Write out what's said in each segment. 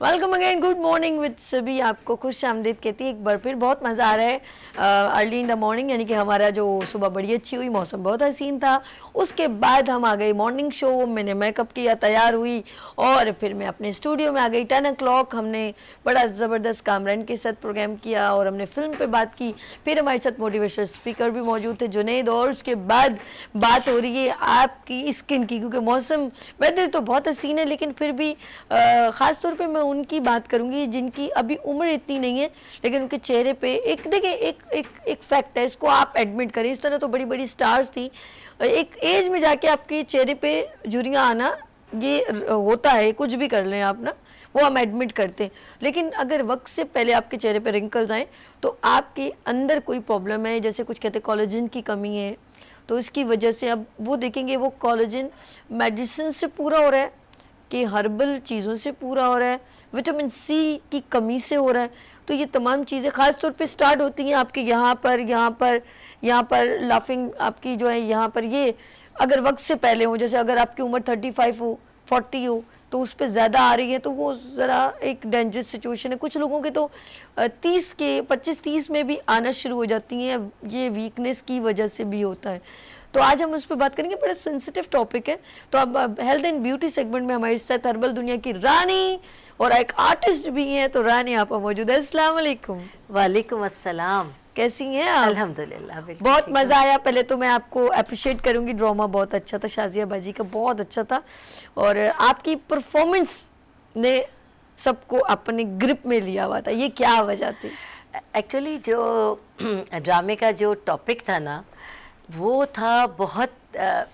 Welcome again, good morning with सभी। आपको खुश आमदीद कहती है एक बार फिर। बहुत मज़ा आ रहा है अर्ली इन द मॉर्निंग, यानी कि हमारा जो सुबह बड़ी अच्छी हुई, मौसम बहुत हसीन था। उसके बाद हम आ गए मॉर्निंग शो, मैंने मेकअप किया, तैयार हुई और फिर मैं अपने स्टूडियो में आ गई 10 o'clock। हमने बड़ा ज़बरदस्त कामरान के साथ प्रोग्राम किया और हमने फिल्म पे बात की। फिर हमारे साथ मोटिवेशनल स्पीकर भी मौजूद थे, जुनैद। और उसके बाद बात हो रही है आपकी स्किन की, क्योंकि मौसम वेदर तो बहुत हसीन है, लेकिन फिर भी ख़ास तौर पे मैं उनकी बात करूंगी जिनकी अभी उम्र इतनी नहीं है, लेकिन उनके चेहरे पे एक देखिए एक फैक्ट है, इसको आप एडमिट करें। इस तरह तो बड़ी बड़ी स्टार्स थी, एक एज में जाके आपके चेहरे पे झुर्रियाँ आना ये होता है, कुछ भी कर लें आप ना, वो हम एडमिट करते हैं। लेकिन अगर वक्त से पहले आपके चेहरे पे रिंकल्स आए तो आपके अंदर कोई प्रॉब्लम है, जैसे कुछ कहते हैं कोलेजन की कमी है, तो इसकी वजह से अब वो देखेंगे वो कोलेजन मेडिसिन से पूरा हो रहा है कि हर्बल चीज़ों से पूरा हो रहा है, विटामिन सी की कमी से हो रहा है। तो ये तमाम चीज़ें ख़ास तौर पे स्टार्ट होती हैं आपके यहाँ पर लाफिंग आपकी जो है यहाँ पर, ये अगर वक्त से पहले हो, जैसे अगर आपकी उम्र 35 हो, 40 हो, तो उस पर ज़्यादा आ रही है, तो वो ज़रा एक डेंजरस सिचुएशन है। कुछ लोगों के तो 25-30 में भी आना शुरू हो जाती हैं, ये वीकनेस की वजह से भी होता है। तो आज हम उस पर बात करेंगे, बड़ा सेंसिटिव टॉपिक है। तो अब हेल्थ एंड ब्यूटी सेगमेंट में हमारे साथ हर्बल दुनिया की रानी और एक आर्टिस्ट भी हैं, तो रानी आप मौजूद है। अस्सलाम वालेकुम। वालेकुम अस्सलाम। कैसी हैं आप? अल्हम्दुलिल्लाह, बहुत मज़ा आया। पहले तो मैं आपको अप्रिशिएट करूंगी, ड्रामा बहुत अच्छा था, शाजिया बाजी का बहुत अच्छा था, और आपकी परफॉर्मेंस ने सबको अपने ग्रिप में लिया हुआ था। ये क्या वजह थी? एक्चुअली जो ड्रामे का जो टॉपिक था ना, वो था बहुत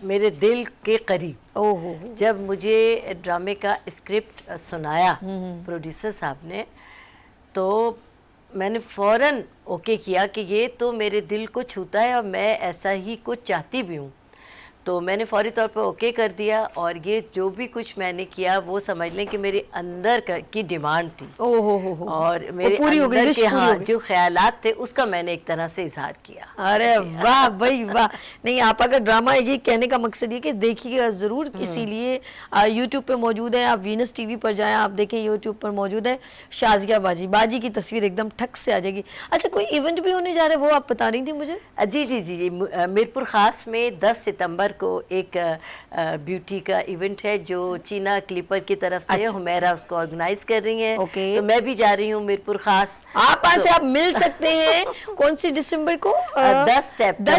मेरे दिल के करीब। ओहो। जब मुझे ड्रामे का स्क्रिप्ट सुनाया प्रोड्यूसर साहब ने, तो मैंने फ़ौरन ओके किया कि ये तो मेरे दिल को छूता है और मैं ऐसा ही कुछ चाहती भी हूँ। तो मैंने फौरी तौर पर ओके कर दिया, और ये जो भी कुछ मैंने किया वो समझ लें कि मेरे अंदर की डिमांड थी। ओहो। और मेरे पूरी हो गई, अंदर के पूरी हो गई। जो ख्यालात थे उसका मैंने एक तरह से इजहार किया। अरे वाह भाई वाह। नहीं, आप अगर ड्रामा, ये कहने का मकसद ये कि देखिएगा ज़रूर, इसीलिए यूट्यूब पे मौजूद है, आप वीनस टीवी पर जाएं, आप देखें यूट्यूब पर मौजूद है शाजिया बाजी की तस्वीर एकदम ठक से आ जाएगी। अच्छा, कोई इवेंट भी होने जा रहा है, वो आप बता रही थी मुझे? जी जी जी जी, मीरपुर ख़ास में 10 सितंबर को एक ब्यूटी का इवेंट है जो चीना क्लिपर की तरफ से अच्छा। हुमैरा उसको ऑर्गेनाइज कर रही हैं। ओके। तो मैं भी जा रही हूँ मीरपुर ख़ास। आप वहाँ से आप मिल सकते हैं। कौन सी दिसंबर को? 10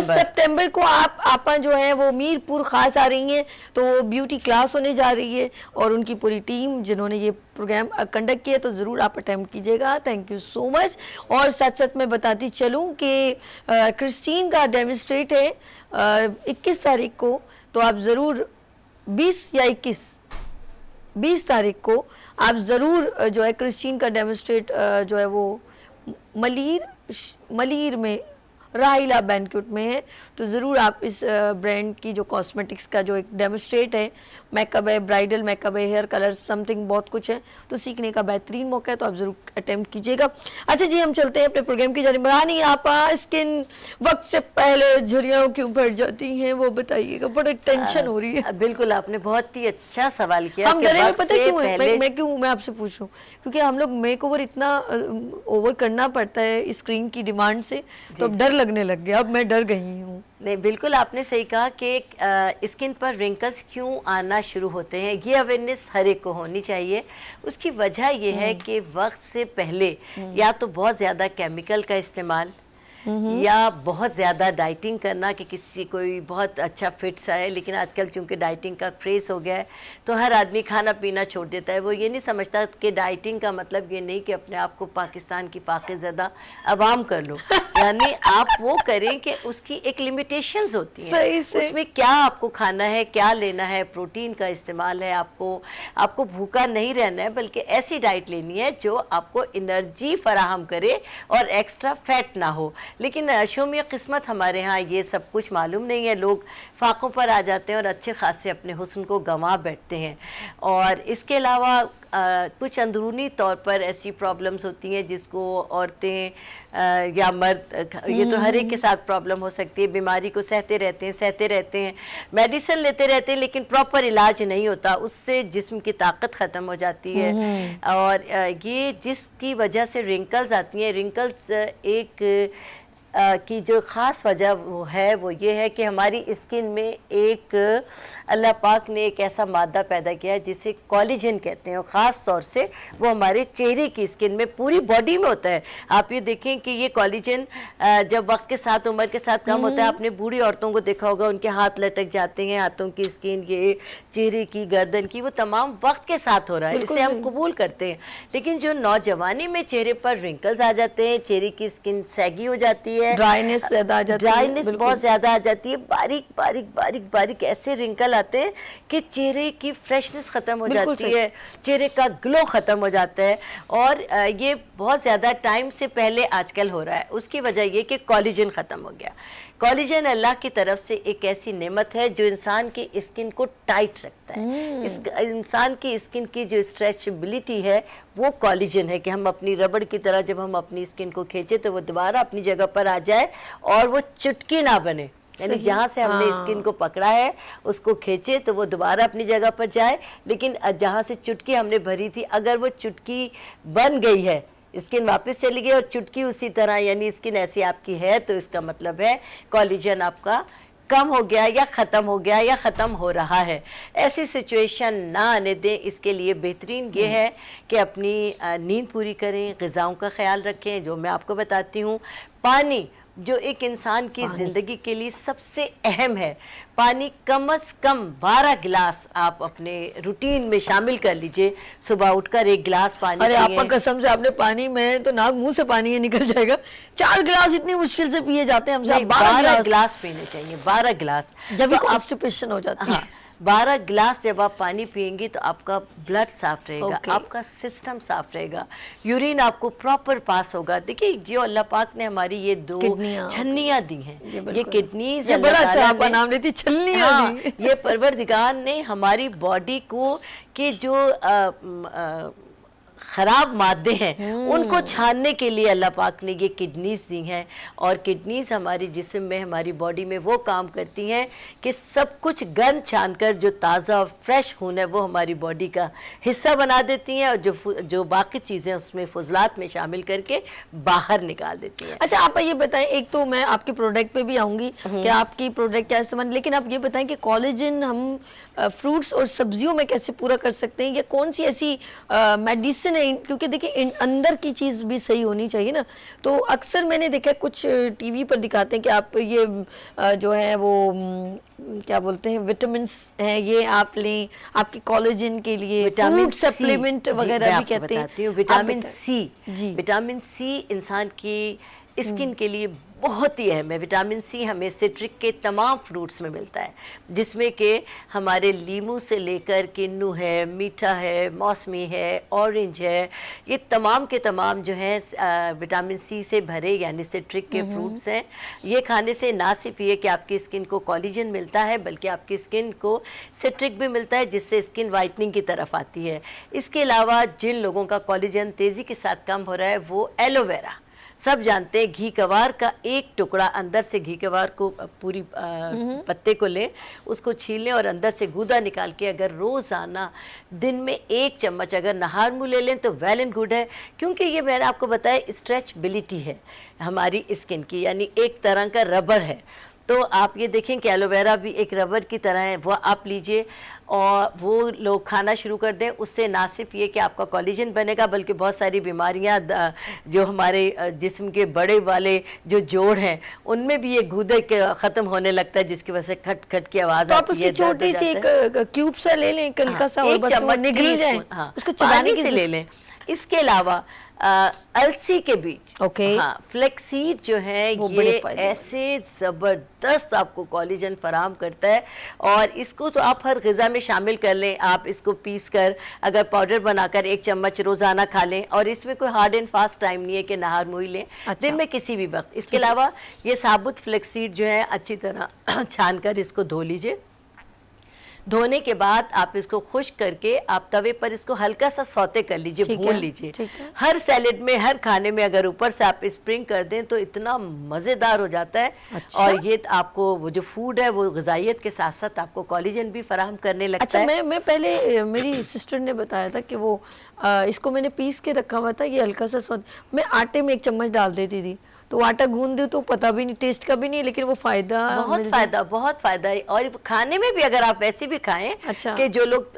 सितंबर को आप जो है वो मीरपुर खास आ रही हैं, तो ब्यूटी क्लास होने जा रही है और उनकी पूरी टीम जिन्होंने ये प्रोग्राम कंडक्ट किया, तो ज़रूर आप अटेम्प्ट कीजिएगा। Thank you so much. और साथ साथ मैं बताती चलूँ कि क्रिस्टीन का डेमोन्स्ट्रेट है 21 तारीख को, तो आप ज़रूर 20 या 20 तारीख को आप ज़रूर जो है क्रिस्टीन का डेमोन्स्ट्रेट जो है वो मलीर में राहिला बैंक्वेट में है, तो ज़रूर आप इस ब्रांड की जो कॉस्मेटिक्स का जो एक डेमोन्स्ट्रेट है, मेकअप है, ब्राइडल मेकअप है, हेयर कलर, समथिंग बहुत कुछ है, तो सीखने का बेहतरीन मौका है, तो आप ज़रूर अटेम्प्ट कीजिएगा। अच्छा जी, हम चलते हैं अपने प्रोग्राम की जानिब। रानी, आप स्किन वक्त से पहले झुर्रियाँ क्यों बढ़ जाती हैं, वो बताइएगा, बड़ी टेंशन हो रही है। बिल्कुल, आपने बहुत ही अच्छा सवाल किया। हम डरे में पता क्यों है, मैं आपसे पूछूं, क्योंकि हम लोग मेकओवर इतना ओवर करना पड़ता है स्क्रीन की डिमांड से, तो अब डर लगने लग गया, अब मैं डर गई हूँ। नहीं, बिल्कुल आपने सही कहा कि स्किन पर रिंकल्स क्यों आना शुरू होते हैं, ये अवेयरनेस हर एक को होनी चाहिए। उसकी वजह ये है कि वक्त से पहले या तो बहुत ज़्यादा केमिकल का इस्तेमाल, या बहुत ज़्यादा डाइटिंग करना, कि किसी कोई बहुत अच्छा फिट सा है, लेकिन आजकल चूंकि डाइटिंग का क्रेज़ हो गया है तो हर आदमी खाना पीना छोड़ देता है। वो ये नहीं समझता कि डाइटिंग का मतलब ये नहीं कि अपने आप को पाकिस्तान की पाकिज़दा अवाम कर लो। यानी आप वो करें कि उसकी एक लिमिटेशंस होती हैं, सही से। उसमें क्या आपको खाना है, क्या लेना है, प्रोटीन का इस्तेमाल है, आपको भूखा नहीं रहना है, बल्कि ऐसी डाइट लेनी है जो आपको एनर्जी फराहम करे और एक्स्ट्रा फैट ना हो। लेकिन शोमिया किस्मत हमारे यहाँ ये सब कुछ मालूम नहीं है। लोग फाकों पर आ जाते हैं और अच्छे खासे अपने हुस्न को गंवा बैठते हैं। और इसके अलावा कुछ अंदरूनी तौर पर ऐसी प्रॉब्लम्स होती हैं जिसको औरतें या मर्द, ये तो हर एक के साथ प्रॉब्लम हो सकती है, बीमारी को सहते रहते हैं, मेडिसिन लेते रहते हैं, लेकिन प्रॉपर इलाज नहीं होता, उससे जिस्म की ताकत ख़त्म हो जाती है। और ये जिसकी वजह से रिंकल्स आती हैं, रिंकल्स एक की जो ख़ास वजह वो ये है कि हमारी स्किन में एक अल्लाह पाक ने एक ऐसा मादा पैदा किया है जिसे कोलेजन कहते हैं, और ख़ास तौर से वो हमारे चेहरे की स्किन में, पूरी बॉडी में होता है। आप ये देखें कि ये कोलेजन जब वक्त के साथ, उम्र के साथ कम होता है, आपने बूढ़ी औरतों को देखा होगा, उनके हाथ लटक जाते हैं, हाथों की स्किन, ये चेहरे की, गर्दन की, वो तमाम वक्त के साथ हो रहा है, इसे हम कबूल करते हैं। लेकिन जो नौजवानी में चेहरे पर रिंकल्स आ जाते हैं, चेहरे की स्किन सैगी हो जाती है, ड्राइनेस ज्यादा आ जाती है, ड्राइनेस बहुत ज्यादा आ जाती है, बारीक बारीक बारीक बारीक ऐसे रिंकल आते हैं कि चेहरे की फ्रेशनेस खत्म हो जाती है, चेहरे का ग्लो खत्म हो जाता है। और ये बहुत ज्यादा टाइम से पहले आजकल हो रहा है। उसकी वजह ये कि कोलेजन खत्म हो गया। कोलेजन अल्लाह की तरफ से एक ऐसी नेमत है जो इंसान की स्किन को टाइट रखता है। इस इंसान की स्किन की जो स्ट्रेचेबिलिटी है वो कोलेजन है, कि हम अपनी रबड़ की तरह जब हम अपनी स्किन को खींचे तो वो दोबारा अपनी जगह पर आ जाए और वो चुटकी ना बने, यानी जहाँ से हमने स्किन को पकड़ा है उसको खींचे तो वो दोबारा अपनी जगह पर जाए। लेकिन जहाँ से चुटकी हमने भरी थी, अगर वो चुटकी बन गई है, स्किन वापस चली गई और चुटकी उसी तरह, यानी स्किन ऐसी आपकी है, तो इसका मतलब है कोलेजन आपका कम हो गया या ख़त्म हो गया या ख़त्म हो रहा है। ऐसी सिचुएशन ना आने दें, इसके लिए बेहतरीन ये है कि अपनी नींद पूरी करें, ग़िज़ाओं का ख्याल रखें, जो मैं आपको बताती हूँ। पानी जो एक इंसान की ज़िंदगी के लिए सबसे अहम है, पानी कम से कम 12 गिलास आप अपने रूटीन में शामिल कर लीजिए। सुबह उठकर 1 गिलास पानी। अरे आपका कसम से, आपने पानी में तो नाक मुंह से पानी ही निकल जाएगा। 4 गिलास इतनी मुश्किल से पिए जाते हैं हमसे, 12 गिलास पीने चाहिए, 12 गिलास, जब भी कॉन्स्टिपेशन हो जाती है। 12 गिलास जब आप पानी पिएंगी तो आपका ब्लड साफ रहेगा, आपका सिस्टम साफ रहेगा, यूरिन आपको प्रॉपर पास होगा। देखिए जो अल्लाह पाक ने हमारी ये 2 छन्नियाँ दी हैं, ये किडनीज, ये बड़ा अच्छा आपका नाम लेती, छन्नियाँ दी। ये परवरदिगार ने हमारी बॉडी को के जो ख़राब मादे हैं उनको छानने के लिए अल्लाह पाक ने ये किडनीज दी हैं। और किडनीज हमारी जिस्म में, हमारी बॉडी में वो काम करती हैं कि सब कुछ गंद छानकर जो ताज़ा और फ्रेश खून है वो हमारी बॉडी का हिस्सा बना देती हैं, और जो बाकी चीज़ें उसमें फुजलात में शामिल करके बाहर निकाल देती हैं। अच्छा आप ये बताएं, एक तो मैं आपके प्रोडक्ट पे भी आऊँगी कि आपकी प्रोडक्ट क्या इस्तेमाल, लेकिन आप ये बताएं कि कोलेजन हम फ्रूट्स और सब्जियों में कैसे पूरा कर सकते हैं, या कौन सी ऐसी मेडिसिन है, क्योंकि देखिए अंदर की चीज़ भी सही होनी चाहिए ना। तो अक्सर मैंने देखा है कुछ टीवी पर दिखाते हैं कि आप ये जो है वो क्या बोलते हैं, विटामिन हैं, ये आप लें आपकी कोलेजन के लिए, विटामिन सप्लीमेंट वगैरह भी कहते हैं। विटामिन सी, विटामिन सी इंसान की स्किन के लिए बहुत ही अहम है। विटामिन सी हमें सिट्रिक के तमाम फ्रूट्स में मिलता है, जिसमें कि हमारे लीमू से लेकर किन्नू है, मीठा है, मौसमी है, ऑरेंज है, ये तमाम के तमाम जो हैं विटामिन सी से भरे यानी सिट्रिक के फ्रूट्स हैं। ये खाने से ना सिर्फ ये कि आपकी स्किन को कोलेजन मिलता है, बल्कि आपकी स्किन को सिट्रिक भी मिलता है, जिससे स्किन वाइटनिंग की तरफ आती है। इसके अलावा जिन लोगों का कोलेजन तेज़ी के साथ कम हो रहा है वो एलोवेरा, सब जानते हैं, घी कवार का एक टुकड़ा, अंदर से घी कवार को पूरी पत्ते को लें, उसको छील लें और अंदर से गूदा निकाल के अगर रोज़ाना दिन में 1 चम्मच अगर नहार मुँह ले लें तो वेल एंड गुड है। क्योंकि ये मैंने आपको बताया स्ट्रेचबिलिटी है हमारी स्किन की, यानी एक तरह का रबर है। तो आप ये देखें कि एलोवेरा भी एक रबर की तरह है, वो आप लीजिए और वो लोग खाना शुरू कर दें। उससे ना सिर्फ ये कि आपका कोलेजन बनेगा, बल्कि बहुत सारी बीमारियां जो हमारे जिस्म के बड़े वाले जो जोड़ हैं उनमें भी ये गूदे ख़त्म होने लगता है, जिसकी वजह से खट खट की आवाज़ आती है। तो आप उसकी छोटी सी एक क्यूब सा ले लें, हल्का सा, और बस वो निगल जाए, उसको चबाने की ले लें। इसके अलावा अलसी के बीज। ओके। हाँ, फ्लेक्सीड जो है वो बड़े ये फायदेमंद। ऐसे जबरदस्त आपको कोलेजन फराहम करता है, और इसको तो आप हर ग़िज़ा में शामिल कर लें। आप इसको पीस कर अगर पाउडर बनाकर 1 चम्मच रोज़ाना खा लें, और इसमें कोई हार्ड एंड फास्ट टाइम नहीं है कि नहार मुई लें, अच्छा। दिन में किसी भी वक्त। इसके अलावा ये साबुत फ्लेक्सीड जो है अच्छी तरह छान कर इसको धो लीजिए। धोने के बाद आप इसको खुश्क करके आप तवे पर इसको हल्का सा सौते कर लीजिए, ठीक भून है, लीजिए। ठीक है। हर सैलेड में, हर खाने में अगर ऊपर से आप स्प्रिंग कर दें तो इतना मज़ेदार हो जाता है। अच्छा। और ये आपको वो जो फूड है वो ग़िज़ाइयत के साथ साथ आपको कोलेजन भी फराहम करने लगता अच्छा, है। मैं पहले मेरी सिस्टर ने बताया था कि वो इसको मैंने पीस के रखा हुआ था, ये हल्का सा मैं आटे में 1 चम्मच डाल देती थी, तो आटा गूंद दूं तो पता भी नहीं, टेस्ट का भी नहीं, लेकिन वो फायदा बहुत फायदा है। और खाने में भी अगर आप वैसे भी खाएं, अच्छा। कि जो लोग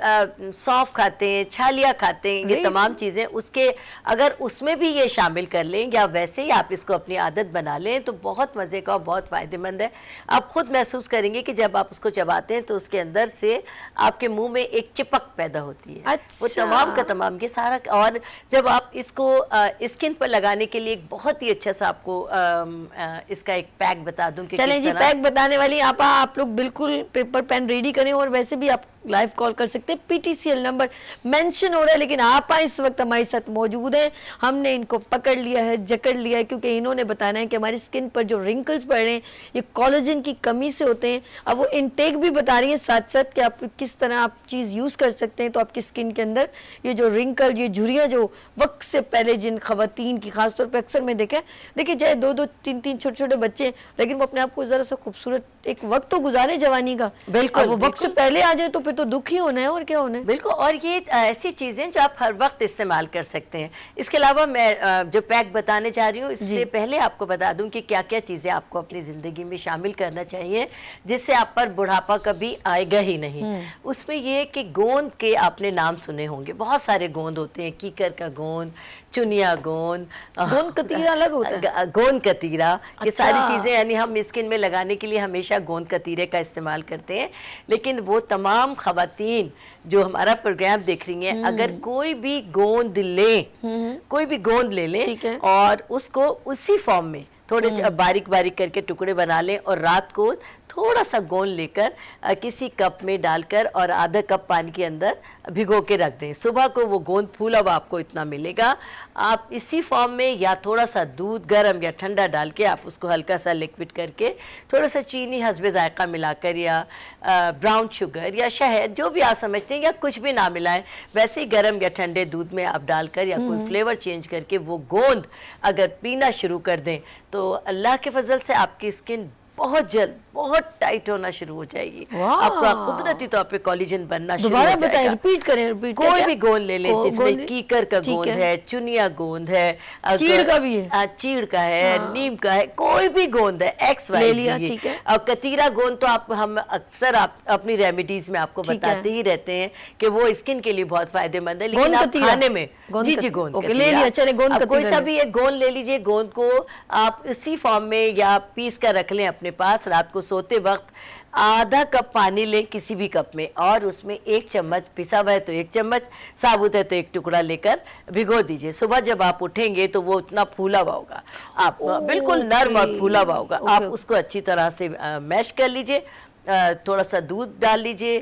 सौंफ खाते हैं, छालिया खाते हैं, ये तमाम चीज़ें उसके अगर उसमें भी ये शामिल कर लें, या वैसे ही आप इसको अपनी आदत बना लें, तो बहुत मज़े का और बहुत फ़ायदेमंद है। आप खुद महसूस करेंगे कि जब आप उसको चबाते हैं तो उसके अंदर से आपके मुंह में एक चिपक पैदा होती है। अच्छा। वो तमाम का तमाम ये सारा। और जब आप इसको स्किन पर लगाने के लिए एक बहुत ही अच्छा सा आपको इसका एक पैक बता दूं कि चलें जी, पैक बताने वाली आप लोग बिल्कुल पेपर पेन रेडी करें, और वैसे भी आप लाइव कॉल कर सकते हैं। PTCL नंबर मेंशन हो रहा है, लेकिन आप इस वक्त हमारे साथ मौजूद हैं। हमने इनको पकड़ लिया है, जकड़ लिया है, क्योंकि इन्होंने बताना है कि हमारी स्किन पर जो रिंकल्स पड़ रहे हैं ये कोलेजन की कमी से होते हैं। अब वो इनटेक भी बता रही है साथ साथ कि आप किस तरह आप चीज़ यूज़ कर सकते हैं, तो आपकी स्किन के अंदर ये जो रिंकल, ये झुर्रियाँ जो वक्त से पहले जिन खवातीन की खासतौर पर अक्सर मैं देखिए चाहे 2-2, 3-3 छोटे-छोटे बच्चे, लेकिन वो अपने आप को ज़रा सा खूबसूरत एक वक्त तो गुजारे जवानी का। बिल्कुल, वो वक्त से पहले आ जाए तो फिर तो दुख ही होना है, और क्या होना है। बिल्कुल। और ये ऐसी चीज़ें जो आप हर वक्त इस्तेमाल कर सकते हैं। इसके अलावा मैं जो पैक बताने जा रही हूँ, इससे पहले आपको बता दूं कि क्या क्या चीज़ें आपको अपनी ज़िंदगी में शामिल करना चाहिए जिससे आप पर बुढ़ापा कभी आएगा ही नहीं। उसमें ये कि गोंद के आपने नाम सुने होंगे, बहुत सारे गोंद होते हैं, कीकर का गोंद, चुनिया गोंद कतीरा अलग होता है। गोंद कतीरा, ये अच्छा। सारी चीज़ें यानी हम स्किन में लगाने के लिए हमेशा गोंद कतीरे का इस्तेमाल करते हैं। लेकिन वो तमाम खवातीन जो हमारा प्रोग्राम देख रही हैं, अगर कोई भी गोंद लें, कोई भी गोंद ले लें, ठीक है। और उसको उसी फॉर्म में थोड़े से बारीक बारीक करके टुकड़े बना लें, और रात को थोड़ा सा गोंद लेकर किसी कप में डालकर और आधा कप पानी के अंदर भिगो के रख दें। सुबह को वो गोंद फूला हुआ आपको इतना मिलेगा। आप इसी फॉर्म में या थोड़ा सा दूध गर्म या ठंडा डाल के आप उसको हल्का सा लिक्विड करके थोड़ा सा चीनी हस्बे जायका मिलाकर, या ब्राउन शुगर या शहद, जो भी आप समझते हैं, या कुछ भी ना मिलाएं, वैसे ही गर्म या ठंडे दूध में आप डालकर या कोई फ्लेवर चेंज करके वो गोंद अगर पीना शुरू कर दें, तो अल्लाह के फजल से आपकी स्किन बहुत जल्द बहुत टाइट होना शुरू हो जाएगी। आपका कुदरती तौर पे कोलेजन बनना शुरू हो जाएगा। बताएं, रिपीट करें। कोई भी गोंद ले लें, जिसमें कीकर का गोंद है, चुनिया गोंद है, चीड़ का भी है, चीड़ का है, नीम का है, कोई भी गोंद है, XYZ। ठीक है। और कतीरा गोंद तो हम अक्सर अपनी रेमेडीज में आपको बताते ही रहते हैं कि वो स्किन के लिए बहुत फायदेमंद है। लेकिन आप खाने में गोंद ले लिया, चले गोंद कोई सा भी एक गोंद ले लीजिए। गोंद को आप इसी फॉर्म में या पीस कर रख लें अपने पास। रात को सोते वक्त आधा कप पानी लें किसी भी कप में, और उसमें 1 चम्मच पिसा हुआ है तो 1 चम्मच, साबुत है तो 1 टुकड़ा लेकर भिगो दीजिए। सुबह जब आप उठेंगे तो वो इतना फूला हुआ होगा, आप बिल्कुल नर्म और फूला हुआ होगा। आप उसको अच्छी तरह से मैश कर लीजिए, थोड़ा सा दूध डाल लीजिए,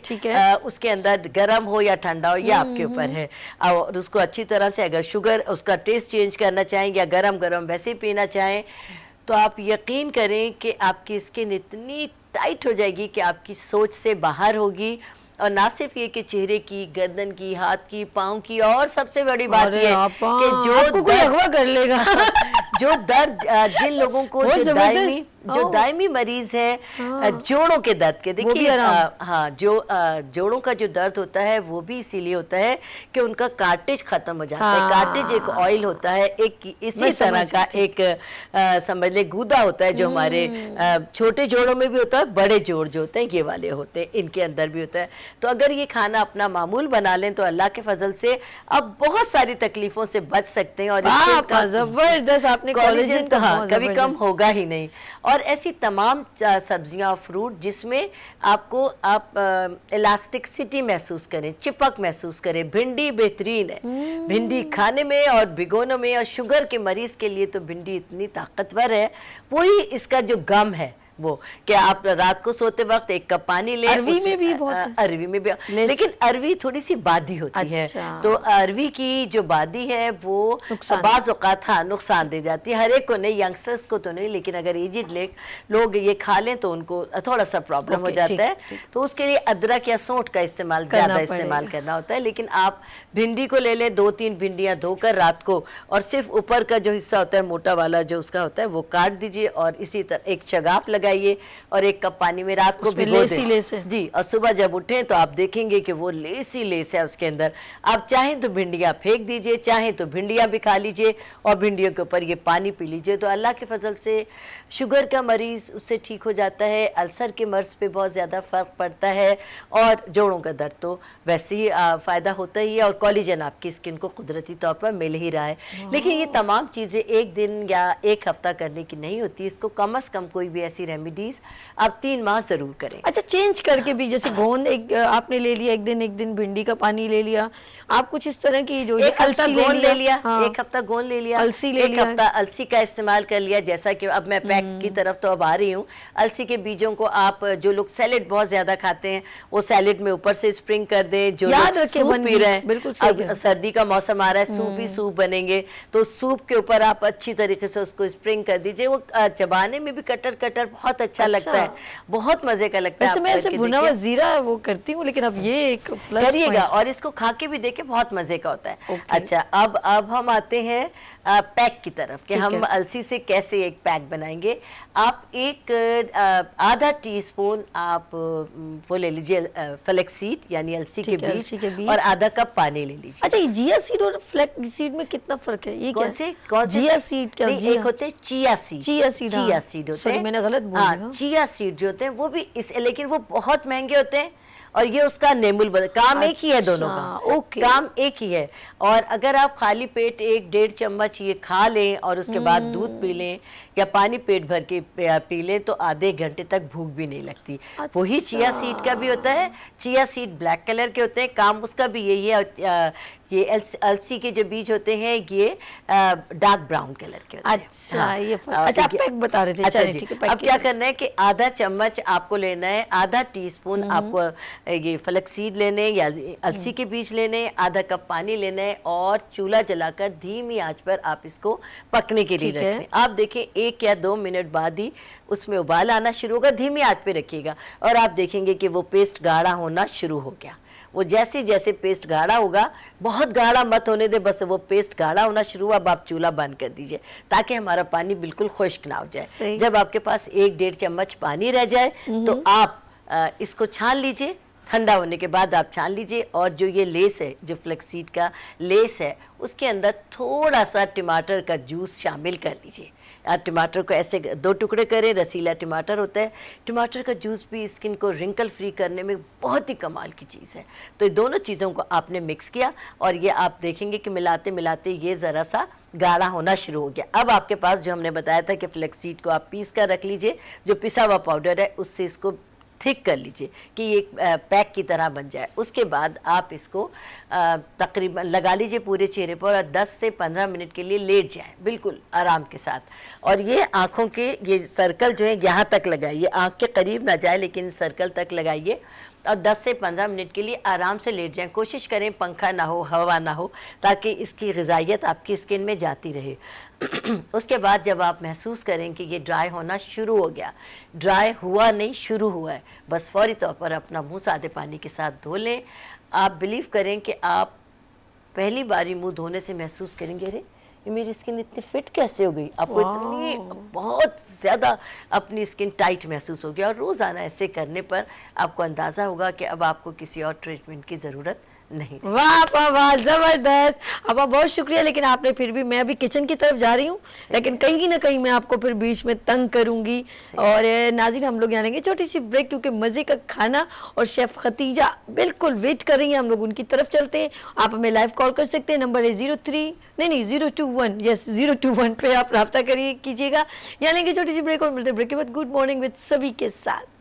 उसके अंदर गर्म हो या ठंडा हो, ये आपके ऊपर है। और उसको अच्छी तरह से, अगर शुगर उसका टेस्ट चेंज करना चाहेंगे या गरम गरम वैसे ही पीना चाहें, तो आप यकीन करें कि आपकी स्किन इतनी टाइट हो जाएगी कि आपकी सोच से बाहर होगी। और ना सिर्फ ये कि चेहरे की, गर्दन की, हाथ की, पाँव की, और सबसे बड़ी बात ये है कि जो कोई अगवा कर लेगा जो दर्द जिन लोगों को जो दायमी मरीज है जोड़ों के दर्द के, देखिए हाँ, जो जोड़ों का जो दर्द होता है वो भी इसीलिए होता है कि उनका कार्टेज खत्म हो जाता है। कार्टेज एक ऑयल होता है, एक इसी तरह का एक समझ ले गूदा होता है जो हमारे छोटे जोड़ों में भी होता है, बड़े जोड़ जो होते हैं ये वाले होते हैं, इनके अंदर भी होता है। तो अगर ये खाना अपना मामूल बना लें तो अल्लाह के फजल से अब बहुत सारी तकलीफों से बच सकते हैं। और जबरदस्त आपने आपने कोलेजन तो का हाँ बहुत कभी कम जबरदस्त। होगा ही नहीं। और ऐसी तमाम सब्जियां और फ्रूट जिसमें आपको आप इलास्टिसिटी महसूस करें, चिपक महसूस करें। भिंडी बेहतरीन है, भिंडी खाने में और भिगोने में, और शुगर के मरीज के लिए तो भिंडी इतनी ताकतवर है। वही इसका जो गम है वो कि आप रात को सोते वक्त 1 कप पानी लें। अरवी में भी बहुत है। अरवी में भी, लेकिन अरवी थोड़ी सी बादी होती है। अच्छा। तो अरवी की जो बादी है वो नुकसान बाज़ औक़ात हाँ नुकसान दे जाती है। हर एक को नहीं, यंगस्टर्स को तो नहीं, लेकिन अगर एजिड लोग ये खा लें तो उनको थोड़ा सा प्रॉब्लम हो ओके, जाता ठीक, है। ठीक। तो उसके लिए अदरक या सौंठ का इस्तेमाल करना ज़्यादा इस्तेमाल पड़ेगा। करना होता है। लेकिन आप भिंडी को ले लें, 2-3 भिंडियाँ धोकर रात को, और सिर्फ ऊपर का जो हिस्सा होता है मोटा वाला जो उसका होता है वो काट दीजिए, और इसी तरह एक चगाप लगाइए और 1 कप पानी में रात को उसमें भिगो लेस ही दें। लेस है। जी, और सुबह जब उठें तो आप देखेंगे कि वो लेस ही लेस है उसके अंदर। आप चाहें तो भिंडियाँ फेंक दीजिए, चाहें तो भिंडियाँ भी खा लीजिए और भिंडियों के ऊपर ये पानी पी लीजिए। तो अल्लाह के फजल से शुगर का मरीज़ उससे ठीक हो जाता है, अल्सर के मर्ज पे बहुत ज़्यादा फ़र्क पड़ता है, और जोड़ों का दर्द तो वैसे ही फ़ायदा होता ही है, और कोलेजन आपकी स्किन को कुदरती तौर पर मिल ही रहा है। लेकिन ये तमाम चीज़ें एक दिन या 1 हफ्ता करने की नहीं होती। इसको कम से कम कोई भी ऐसी रेमेडीज़ आप 3 माह ज़रूर करें। अच्छा, चेंज करके भी, जैसे गोंद एक आपने ले लिया, एक दिन भिंडी का पानी ले लिया, आप कुछ इस तरह की जो 1 हफ्ता गोंद ले लिया, हाँ, 1 हफ्ता गोंद ले लिया, अलसी ले 1 लिया, हफ्ता अलसी का इस्तेमाल कर लिया। जैसा कि अब मैं पैक की तरफ तो अब आ रही हूँ। अलसी के बीजों को आप, जो लोग सैलेड बहुत ज्यादा खाते हैं, वो सैलेड में ऊपर से स्प्रिंग कर दें। जो याद लोग रखिए, सूप 1 पी रहे हैं, बिल्कुल सही अब है। सर्दी का मौसम आ रहा है, सूप ही सूप बनेंगे, तो सूप के ऊपर आप अच्छी तरीके से उसको स्प्रिंग कर दीजिए। वो चबाने में भी कटर कटर बहुत अच्छा लगता है, बहुत मजे का लगता है। वैसे आप मैं ऐसे करके भुना हुआ देखिए। जीरा वो करती हूँ, लेकिन अब ये एक प्लस करिएगा और इसको खा के भी देखें, बहुत मजे का होता है। ओके। अच्छा, अब हम आते हैं पैक की तरफ कि ठीक हम है। अलसी से कैसे एक पैक बनाएंगे। आप एक आधा टीस्पून आप वो ले लीजिए फ्लेक्सीड यानी अलसी के ठीक है, अलसी के बीज, बीज। और आधा कप पानी ले लीजिए। अच्छा, ये जिया सीड और फ्लैक्स सीड में कितना फर्क है? ये कौन क्या से कौन से जिया सीड क्या? नहीं, एक होते हैं चिया सीड। चिया सीड, हाँ। चिया सीड होते Sorry, हैं। मैंने गलत बोल हाँ, दिया। चिया सीड जो होते हैं वो भी इस, लेकिन वो बहुत महंगे होते हैं, और ये उसका नेमुल काम एक ही है दोनों का। अच्छा, ओके। काम एक ही है। और अगर आप खाली पेट 1-1.5 चम्मच ये खा लें और उसके बाद दूध पी लें या पानी पेट भर के पी लें, तो आधे घंटे तक भूख भी नहीं लगती। वही चिया सीड का भी होता है। चिया सीड ब्लैक कलर के होते हैं, काम उसका भी यही है। और ये अलसी के जो बीज होते हैं ये डार्क ब्राउन कलर के होते हैं। अच्छा, हाँ। ये अच्छा, आप पैक बता रहे थे। अच्छा चलिए, जी। ठीक है, पैक अब की क्या तरफ। करना है कि आधा चम्मच आपको लेना है, आधा टीस्पून आपको ये फ्लेक्सीड लेने या अलसी के बीज लेने, आधा कप पानी लेना है, और चूल्हा जलाकर धीमी आंच पर आप इसको पकने के लिए ठीक है। रखें। आप देखें 1 या 2 मिनट बाद ही उसमें उबाल आना शुरू होगा। धीमी आंच पे रखिएगा और आप देखेंगे कि वो पेस्ट गाढ़ा होना शुरू हो गया। वो जैसे जैसे पेस्ट गाढ़ा होगा, बहुत गाढ़ा मत होने दे, बस वो पेस्ट गाढ़ा होना शुरू हुआ, अब आप चूल्हा बंद कर दीजिए ताकि हमारा पानी बिल्कुल खुश्क ना हो जाए। सही। जब आपके पास 1-1.5 चम्मच पानी रह जाए तो आप इसको छान लीजिए। ठंडा होने के बाद आप छान लीजिए, और जो ये लेस है, जो फ्लेक्सीड का लेस है, उसके अंदर थोड़ा सा टमाटर का जूस शामिल कर लीजिए। आप टमाटर को ऐसे 2 टुकड़े करें, रसीला टमाटर होता है। टमाटर का जूस भी स्किन को रिंकल फ्री करने में बहुत ही कमाल की चीज़ है। तो ये दोनों चीज़ों को आपने मिक्स किया, और ये आप देखेंगे कि मिलाते मिलाते ये ज़रा सा गाढ़ा होना शुरू हो गया। अब आपके पास जो हमने बताया था कि फ्लेक्सीड को आप पीस कर रख लीजिए, जो पिसा हुआ पाउडर है उससे इसको थिक कर लीजिए कि ये पैक की तरह बन जाए। उसके बाद आप इसको तकरीबन लगा लीजिए पूरे चेहरे पर, और 10 से 15 मिनट के लिए लेट जाएं बिल्कुल आराम के साथ। और ये आँखों के ये सर्कल जो है यहाँ तक लगाइए, आँख के करीब ना जाए लेकिन सर्कल तक लगाइए, और 10 से 15 मिनट के लिए आराम से लेट जाएं। कोशिश करें पंखा ना हो, हवा ना हो, ताकि इसकी ग़िज़ाइयत आपकी स्किन में जाती रहे। उसके बाद जब आप महसूस करें कि ये ड्राई होना शुरू हो गया, ड्राई हुआ नहीं, शुरू हुआ है, बस फौरी तौर पर अपना मुंह सादे पानी के साथ धो लें। आप बिलीव करें कि आप पहली बारी मुंह धोने से महसूस करेंगे, अरे ये मेरी स्किन इतनी फिट कैसे हो गई। आपको इतनी बहुत ज़्यादा अपनी स्किन टाइट महसूस होगी, और रोज़ाना ऐसे करने पर आपको अंदाज़ा होगा कि अब आपको किसी और ट्रीटमेंट की ज़रूरत नहीं। वाह वाह वाह, जबरदस्त। अब बहुत शुक्रिया, लेकिन आपने फिर भी, मैं अभी किचन की तरफ जा रही हूँ, लेकिन कहीं ना कहीं मैं आपको फिर बीच में तंग करूंगी। और नाज़रीन, हम लोग यहाँ लेंगे छोटी सी ब्रेक, क्योंकि मज़े का खाना और शेफ़ खतीजा बिल्कुल वेट कर रही हैं। हम लोग उनकी तरफ चलते हैं। आप हमें लाइव कॉल कर सकते हैं, नंबर है 021, यस 021 पे आप रब्ता कीजिएगा। यहाँ लेंगे छोटी सी ब्रेक और मिलते हैं ब्रेक के बाद गुड मॉर्निंग विद सभी के साथ।